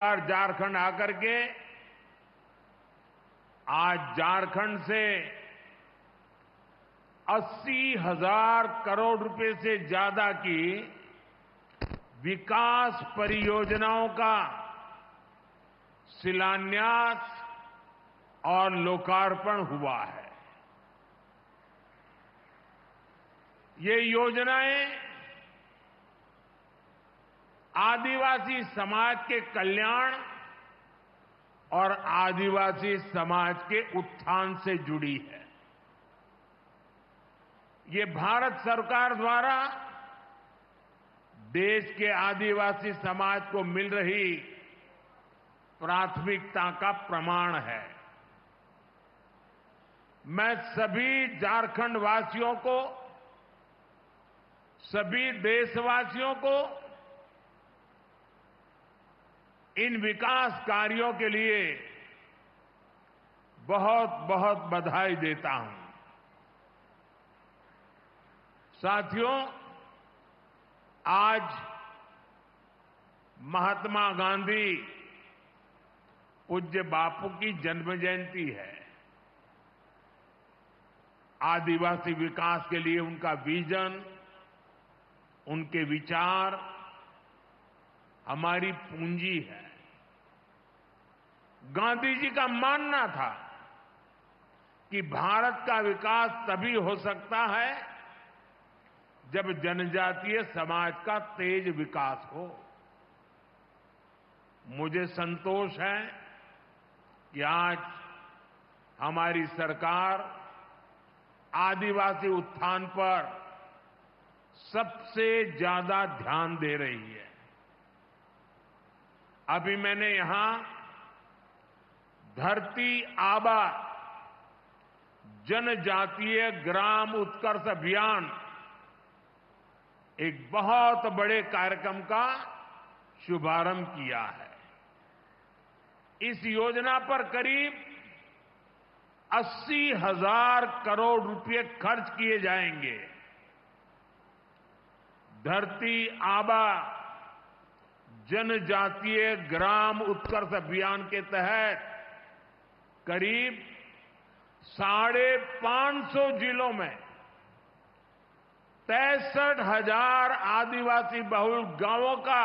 बार झारखंड आकर के आज झारखंड से 80,000 करोड़ रुपए से ज्यादा की विकास परियोजनाओं का शिलान्यास और लोकार्पण हुआ है। ये योजनाएं आदिवासी समाज के कल्याण और आदिवासी समाज के उत्थान से जुड़ी है। ये भारत सरकार द्वारा देश के आदिवासी समाज को मिल रही प्राथमिकता का प्रमाण है। मैं सभी झारखंड वासियों को, सभी देशवासियों को इन विकास कार्यों के लिए बहुत बहुत बधाई देता हूं। साथियों, आज महात्मा गांधी पूज्य बापू की जन्म जयंती है। आदिवासी विकास के लिए उनका विजन, उनके विचार हमारी पूंजी है। गांधी जी का मानना था कि भारत का विकास तभी हो सकता है जब जनजातीय समाज का तेज विकास हो। मुझे संतोष है कि आज हमारी सरकार आदिवासी उत्थान पर सबसे ज्यादा ध्यान दे रही है। अभी मैंने यहां धरती आबा जनजातीय ग्राम उत्कर्ष अभियान, एक बहुत बड़े कार्यक्रम का शुभारंभ किया है। इस योजना पर करीब 80,000 करोड़ रुपए खर्च किए जाएंगे। धरती आबा जनजातीय ग्राम उत्कर्ष अभियान के तहत करीब 550 जिलों में 63,000 आदिवासी बहुल गांवों का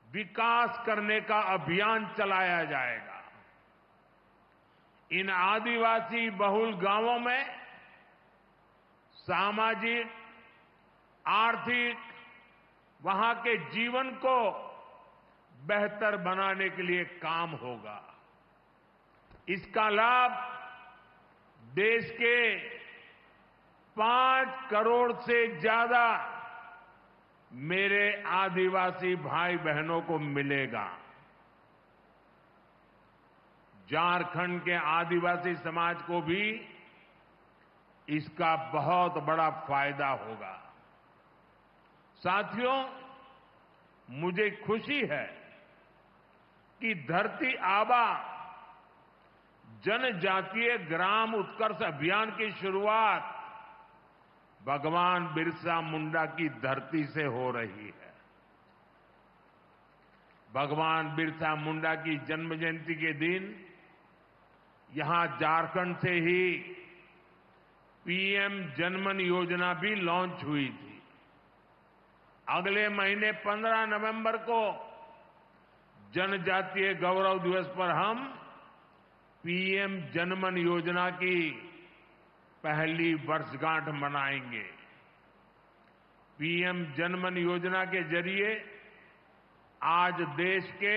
विकास करने का अभियान चलाया जाएगा। इन आदिवासी बहुल गांवों में सामाजिक, आर्थिक, वहां के जीवन को बेहतर बनाने के लिए काम होगा। इसका लाभ देश के 5 करोड़ से ज्यादा मेरे आदिवासी भाई बहनों को मिलेगा। झारखंड के आदिवासी समाज को भी इसका बहुत बड़ा फायदा होगा। साथियों, मुझे खुशी है कि धरती आबा जनजातीय ग्राम उत्कर्ष अभियान की शुरुआत भगवान बिरसा मुंडा की धरती से हो रही है। भगवान बिरसा मुंडा की जन्म जयंती के दिन यहां झारखंड से ही पीएम जनमन योजना भी लॉन्च हुई थी। अगले महीने 15 नवंबर को जनजातीय गौरव दिवस पर हम पीएम जनमन योजना की पहली वर्षगांठ मनाएंगे। पीएम जनमन योजना के जरिए आज देश के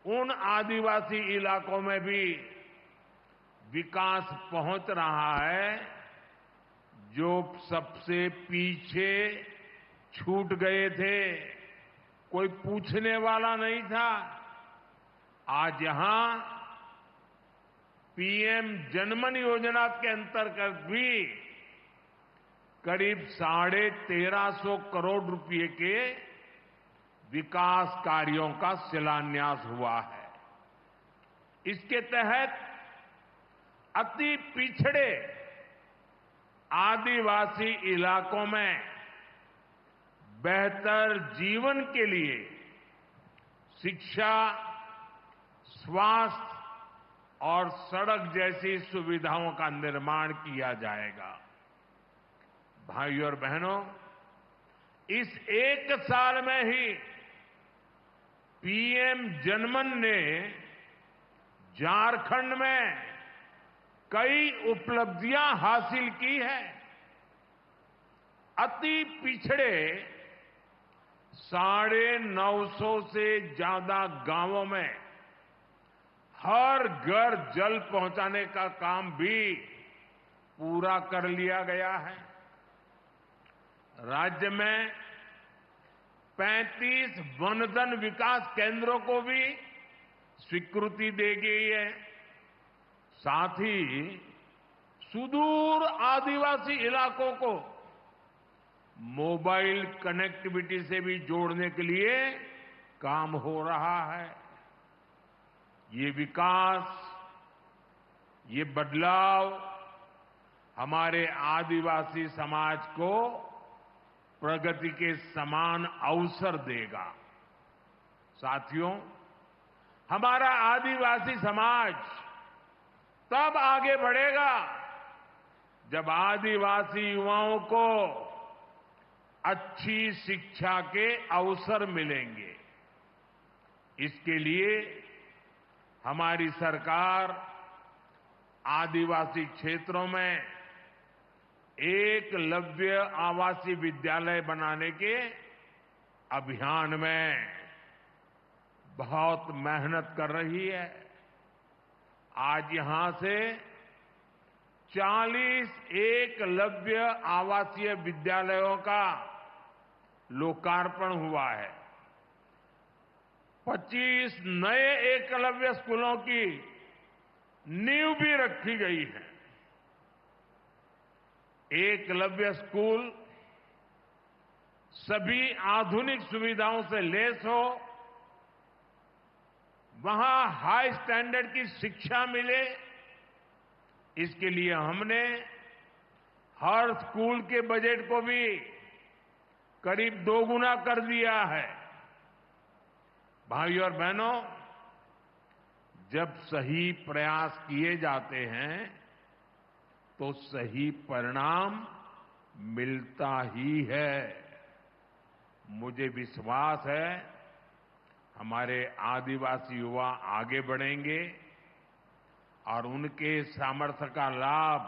उन आदिवासी इलाकों में भी विकास पहुंच रहा है जो सबसे पीछे छूट गए थे। कोई पूछने वाला नहीं था। आज यहां पीएम जनमन योजना के अंतर्गत भी करीब 1350 करोड़ रुपए के विकास कार्यों का शिलान्यास हुआ है। इसके तहत अति पिछड़े आदिवासी इलाकों में बेहतर जीवन के लिए शिक्षा, स्वास्थ्य और सड़क जैसी सुविधाओं का निर्माण किया जाएगा। भाइयों और बहनों, इस एक साल में ही पीएम जनमन ने झारखंड में कई उपलब्धियां हासिल की हैं। अति पिछड़े 950 से ज्यादा गांवों में हर घर जल पहुंचाने का काम भी पूरा कर लिया गया है। राज्य में 35 वनधन विकास केंद्रों को भी स्वीकृति दे गई है। साथ ही सुदूर आदिवासी इलाकों को मोबाइल कनेक्टिविटी से भी जोड़ने के लिए काम हो रहा है। ये विकास, ये बदलाव हमारे आदिवासी समाज को प्रगति के समान अवसर देगा। साथियों, हमारा आदिवासी समाज तब आगे बढ़ेगा जब आदिवासी युवाओं को अच्छी शिक्षा के अवसर मिलेंगे। इसके लिए हमारी सरकार आदिवासी क्षेत्रों में एकलव्य आवासीय विद्यालय बनाने के अभियान में बहुत मेहनत कर रही है। आज यहां से 40 एकलव्य आवासीय विद्यालयों का लोकार्पण हुआ है। 25 नए एकलव्य स्कूलों की नींव भी रखी गई है। एकलव्य स्कूल सभी आधुनिक सुविधाओं से लैस हो, वहां हाई स्टैंडर्ड की शिक्षा मिले, इसके लिए हमने हर स्कूल के बजट को भी करीब 2 गुना कर दिया है। भाइयों और बहनों, जब सही प्रयास किए जाते हैं तो सही परिणाम मिलता ही है। मुझे विश्वास है हमारे आदिवासी युवा आगे बढ़ेंगे और उनके सामर्थ्य का लाभ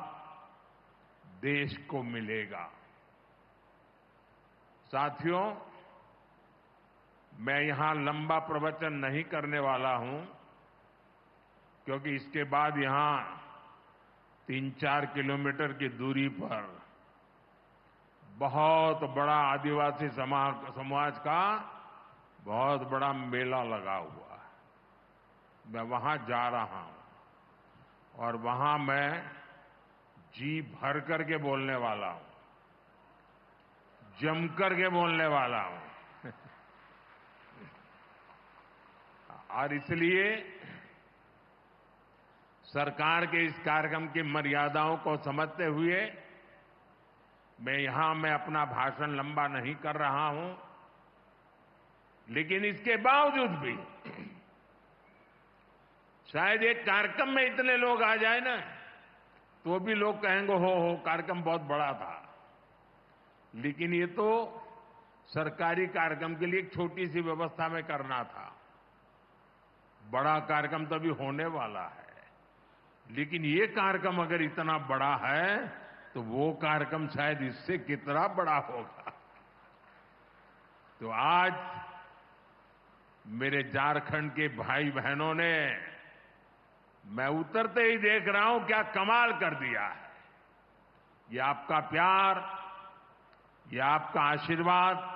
देश को मिलेगा। साथियों, मैं यहां लंबा प्रवचन नहीं करने वाला हूं, क्योंकि इसके बाद यहां 3-4 किलोमीटर की दूरी पर बहुत बड़ा आदिवासी समाज का बहुत बड़ा मेला लगा हुआ है। मैं वहां जा रहा हूं और वहां मैं जी भर करके बोलने वाला हूं, जम करके बोलने वाला हूं। और इसलिए सरकार के इस कार्यक्रम की मर्यादाओं को समझते हुए मैं अपना भाषण लंबा नहीं कर रहा हूं, लेकिन इसके बावजूद भी शायद एक कार्यक्रम में इतने लोग आ जाए ना, तो भी लोग कहेंगे हो कार्यक्रम बहुत बड़ा था। लेकिन ये तो सरकारी कार्यक्रम के लिए एक छोटी सी व्यवस्था में करना था। बड़ा कार्यक्रम तो अभी होने वाला है, लेकिन ये कार्यक्रम अगर इतना बड़ा है तो वो कार्यक्रम शायद इससे कितना बड़ा होगा। तो आज मेरे झारखंड के भाई बहनों ने, मैं उतरते ही देख रहा हूं क्या कमाल कर दिया है। ये आपका प्यार, ये आपका आशीर्वाद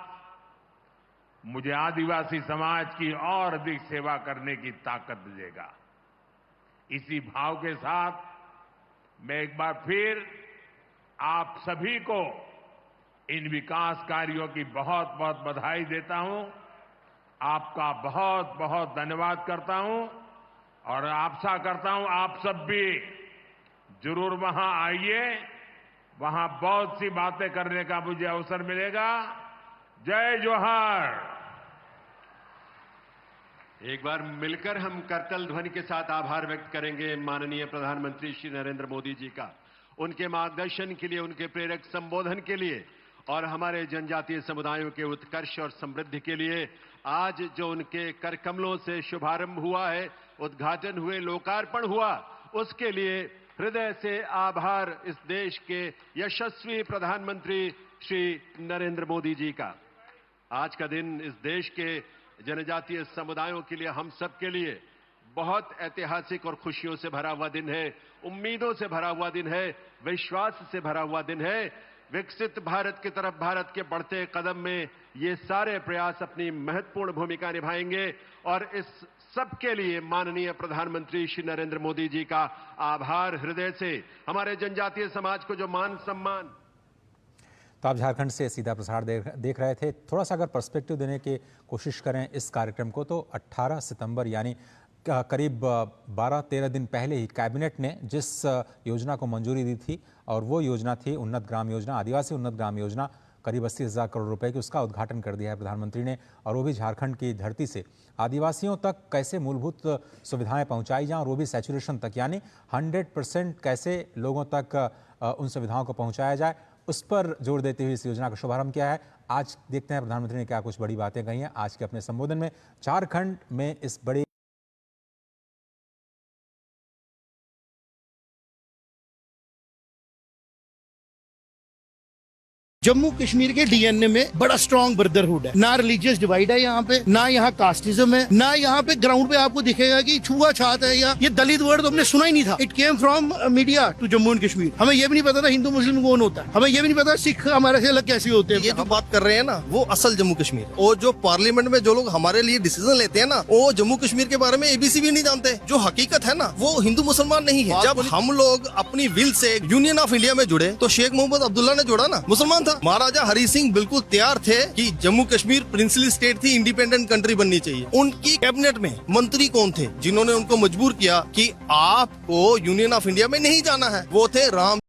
मुझे आदिवासी समाज की और अधिक सेवा करने की ताकत देगा। इसी भाव के साथ मैं एक बार फिर आप सभी को इन विकास कार्यों की बहुत बहुत बधाई देता हूं। आपका बहुत बहुत धन्यवाद करता हूं और आशा करता हूं आप सब भी जरूर वहां आइए। वहां बहुत सी बातें करने का मुझे अवसर मिलेगा। जय जोहार। एक बार मिलकर हम करतल ध्वनि के साथ आभार व्यक्त करेंगे माननीय प्रधानमंत्री श्री नरेंद्र मोदी जी का, उनके मार्गदर्शन के लिए, उनके प्रेरक संबोधन के लिए और हमारे जनजातीय समुदायों के उत्कर्ष और समृद्धि के लिए। आज जो उनके कर कमलों से शुभारंभ हुआ है, उद्घाटन हुए, लोकार्पण हुआ, उसके लिए हृदय से आभार इस देश के यशस्वी प्रधानमंत्री श्री नरेंद्र मोदी जी का। आज का दिन इस देश के जनजातीय समुदायों के लिए, हम सब के लिए बहुत ऐतिहासिक और खुशियों से भरा हुआ दिन है, उम्मीदों से भरा हुआ दिन है, विश्वास से भरा हुआ दिन है। विकसित भारत की तरफ भारत के बढ़ते कदम में ये सारे प्रयास अपनी महत्वपूर्ण भूमिका निभाएंगे और इस सबके लिए माननीय प्रधानमंत्री श्री नरेंद्र मोदी जी का आभार हृदय से। हमारे जनजातीय समाज को जो मान सम्मान। तो आप झारखंड से सीधा प्रसार देख रहे थे। थोड़ा सा अगर पर्सपेक्टिव देने की कोशिश करें इस कार्यक्रम को, तो 18 सितंबर यानी करीब 12-13 दिन पहले ही कैबिनेट ने जिस योजना को मंजूरी दी थी, और वो योजना थी उन्नत ग्राम योजना, आदिवासी उन्नत ग्राम योजना, करीब 80,000 करोड़ रुपए की, उसका उद्घाटन कर दिया है प्रधानमंत्री ने। और वो भी झारखंड की धरती से आदिवासियों तक कैसे मूलभूत सुविधाएं पहुंचाई जाएं, और वो भी सैचुरेशन तक, यानी 100% कैसे लोगों तक उन सुविधाओं को पहुंचाया जाए, उस पर जोर देते हुए इस योजना का शुभारंभ किया है। आज देखते हैं प्रधानमंत्री ने क्या कुछ बड़ी बातें कही हैं आज के अपने संबोधन में। झारखंड में इस बड़ी जम्मू कश्मीर के डीएनए में बड़ा स्ट्रॉन्ग ब्रदरहुड है। ना रिलीजियस डिवाइड है यहाँ पे, ना यहाँ कास्टिज्म है, ना यहाँ पे ग्राउंड पे आपको दिखेगा कि छुआछूत है, या ये दलित वर्ड तो हमने सुना ही नहीं था। It came from media to Jammu and Kashmir. हमें ये भी नहीं पता था हिंदू मुस्लिम कौन होता है, हमें ये भी नहीं पता सिख हमारे से अलग कैसे होते हैं। ये जो बात कर रहे हैं ना, वो असल जम्मू कश्मीर, और जो पार्लियामेंट में जो लोग हमारे लिए डिसीजन लेते हैं ना, वो जम्मू कश्मीर के बारे में एबीसी भी नहीं जानते। जो हकीकत है ना, वो हिंदू मुसलमान नहीं है। जब हम लोग अपनी will say union of India में जुड़े, तो शेख मोहम्मद अब्दुल्ला ने जोड़ा ना, मुसलमान था। महाराजा हरी सिंह बिल्कुल तैयार थे कि जम्मू कश्मीर प्रिंसली स्टेट थी, इंडिपेंडेंट कंट्री बननी चाहिए। उनकी कैबिनेट में मंत्री कौन थे जिन्होंने उनको मजबूर किया कि आपको यूनियन ऑफ इंडिया में नहीं जाना है? वो थे राम